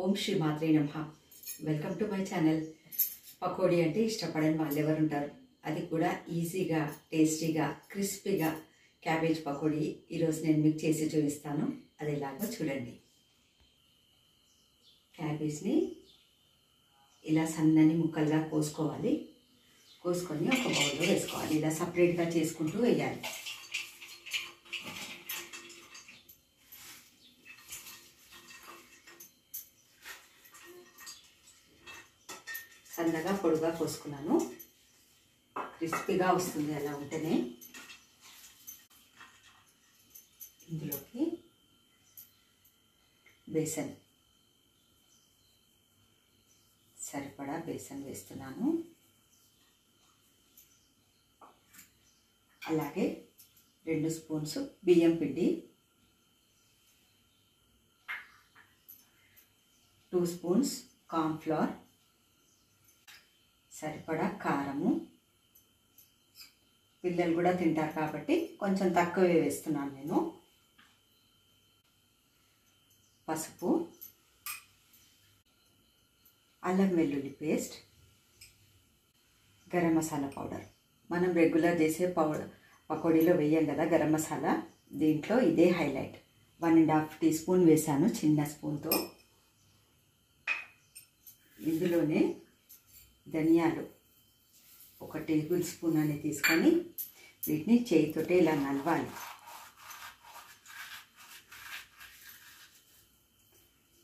ఓం శ్రీ మాత్రే నమః. Welcome to my channel. Pakodi అంటే ఇష్టపడని వాళ్ళు ఎవరు ఉంటారు? అది కూడా ఈజీగా, టేస్టీగా, క్రిస్పీగా క్యాబేజ్ పకోడీ ఈరోజు నేను మీకు చేసి చూపిస్తాను. అది ఎలాగో చూడండి. క్యాబేజ్ని ఇలా సన్నని ముక్కలుగా కోసుకోవాలి. కోసుకొని ఒక బౌల్లో వేసుకోవాలి. ఇలా సపరేట్గా చేసుకుంటూ వేయాలి. సన్నగా పొడుగా కోసుకున్నాను. క్రిస్పీగా వస్తుంది అలా ఉంటేనే. ఇందులోకి బేసన్, సరిపడా బేసన్ వేస్తున్నాను. అలాగే 2 స్పూన్స్ బియ్యం పిండి, 2 స్పూన్స్ కార్న్ ఫ్లోర్, సరిపడా కారము. పిల్లలు కూడా తింటారు కాబట్టి కొంచెం తక్కువే వేస్తున్నాను నేను. పసుపు, అల్లం వెల్లుల్లి పేస్ట్, గరం మసాలా పౌడర్. మనం రెగ్యులర్ చేసే పకోడీలో వేయం కదా గరం మసాలా, దీంట్లో ఇదే హైలైట్. 1.5 టీ స్పూన్ వేసాను చిన్న స్పూన్తో. ఇందులోనే ధనియాలు 1 టేబుల్ స్పూన్ అని తీసుకొని వీటిని చేయితోటే ఇలా నలవాలి.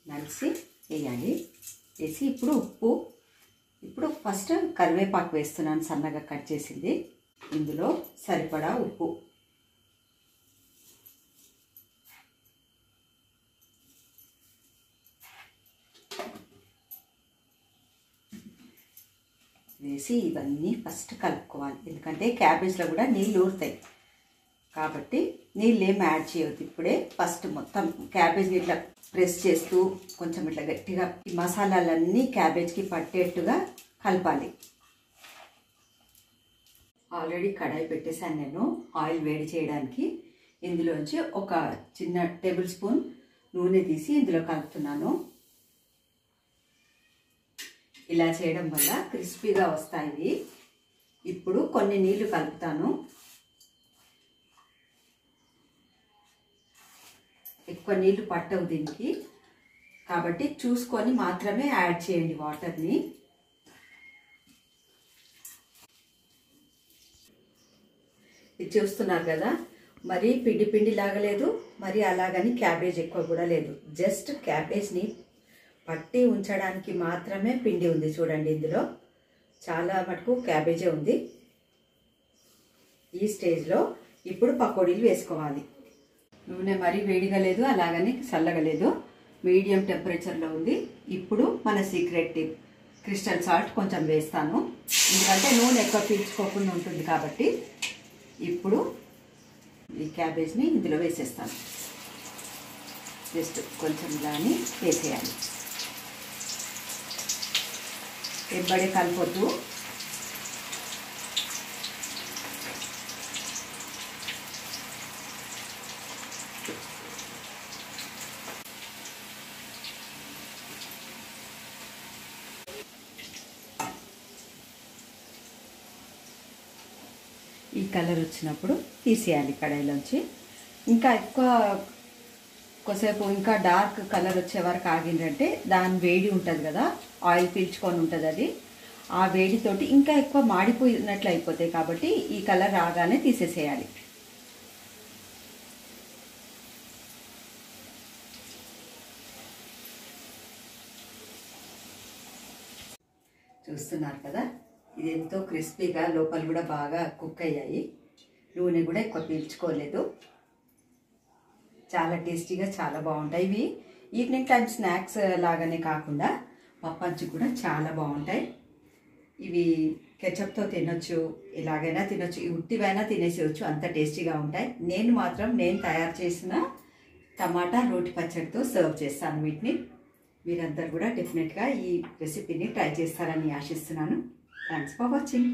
నలిసి వేయాలి. వేసి ఇప్పుడు ఉప్పు, ఇప్పుడు ఫస్ట్ కరివేపాకు వేస్తున్నాను సన్నగా కట్ చేసింది. ఇందులో సరిపడా ఉప్పు, వేసి ఇవన్నీ ఫస్ట్ కలుపుకోవాలి. ఎందుకంటే క్యాబేజ్లో కూడా నీళ్ళు ఊరుతాయి కాబట్టి నీళ్ళు ఏం యాడ్ చేయవద్దు. ఇప్పుడే ఫస్ట్ మొత్తం క్యాబేజ్ని ఇట్లా ప్రెస్ చేస్తూ కొంచెం ఇట్లా గట్టిగా ఈ మసాలాలన్నీ క్యాబేజ్కి పట్టేట్టుగా కలపాలి. ఆల్రెడీ కడాయి పెట్టేశాను నేను ఆయిల్ వేడి చేయడానికి. ఇందులోంచి ఒక చిన్న టేబుల్ స్పూన్ నూనె తీసి ఇందులో కలుపుతున్నాను. ఇలా చేయడం వల్ల క్రిస్పీగా వస్తాయి. ఇప్పుడు కొన్ని నీళ్లు కలుపుతాను. ఎక్కువ నీళ్లు పట్టవు దీనికి కాబట్టి చూసుకొని మాత్రమే యాడ్ చేయండి వాటర్ని. ఇది చూస్తున్నారు కదా, మరి పిండి పిండి లాగలేదు, మరి అలాగని క్యాబేజ్ ఎక్కువ కూడా లేదు. జస్ట్ క్యాబేజ్ని పట్టి ఉంచడానికి మాత్రమే పిండి ఉంది. చూడండి, ఇందులో చాలా మటుకు క్యాబేజే ఉంది. ఈ స్టేజ్లో ఇప్పుడు పకోడీలు వేసుకోవాలి. నూనె మరీ వేడిగా లేదు, అలాగని చల్లగా లేదు, మీడియం టెంపరేచర్లో ఉంది. ఇప్పుడు మన సీక్రెట్ టిప్, క్రిస్టల్ సాల్ట్ కొంచెం వేస్తాను. ఎందుకంటే నూనె ఎక్కువ పీల్చుకోకుండా ఉంటుంది కాబట్టి. ఇప్పుడు ఈ క్యాబేజ్ని ఇందులో వేసేస్తాను. జస్ట్ కొంచెం దాన్ని వేసేయాలి. వెంబడి కలపొద్దు. ఈ కలర్ వచ్చినప్పుడు తీసేయాలి కడాయిలోంచి. ఇంకా ఎక్కువ కొద్దిసేపు ఇంకా డార్క్ కలర్ వచ్చే వరకు ఆగిందంటే దాని వేడి ఉంటుంది కదా, ఆయిల్ పీల్చుకొని ఉంటుంది అది. ఆ వేడితోటి ఇంకా ఎక్కువ మాడిపోయినట్లు అయిపోతాయి కాబట్టి ఈ కలర్ రాగానే తీసేసేయాలి. చూస్తున్నారు కదా, ఇది ఎంతో క్రిస్పీగా, లోపల కూడా బాగా కుక్ అయ్యాయి. నూనె కూడా ఎక్కువ పీల్చుకోలేదు. చాలా టేస్టీగా చాలా బాగుంటాయి. ఇవి ఈవినింగ్ టైం స్నాక్స్ లాగానే కాకుండా పప్పంచు కూడా చాలా బాగుంటాయి. ఇవి కెచప్తో తినొచ్చు, ఎలాగైనా తినొచ్చు, ఉట్టివైనా తినేసేయచ్చు, అంత టేస్టీగా ఉంటాయి. నేను తయారు చేసిన టమాటా రోటి పచ్చడితో సర్వ్ చేస్తాను వీటిని. మీరందరూ కూడా డెఫినెట్గా ఈ రెసిపీని ట్రై చేస్తారని ఆశిస్తున్నాను. Thanks for watching.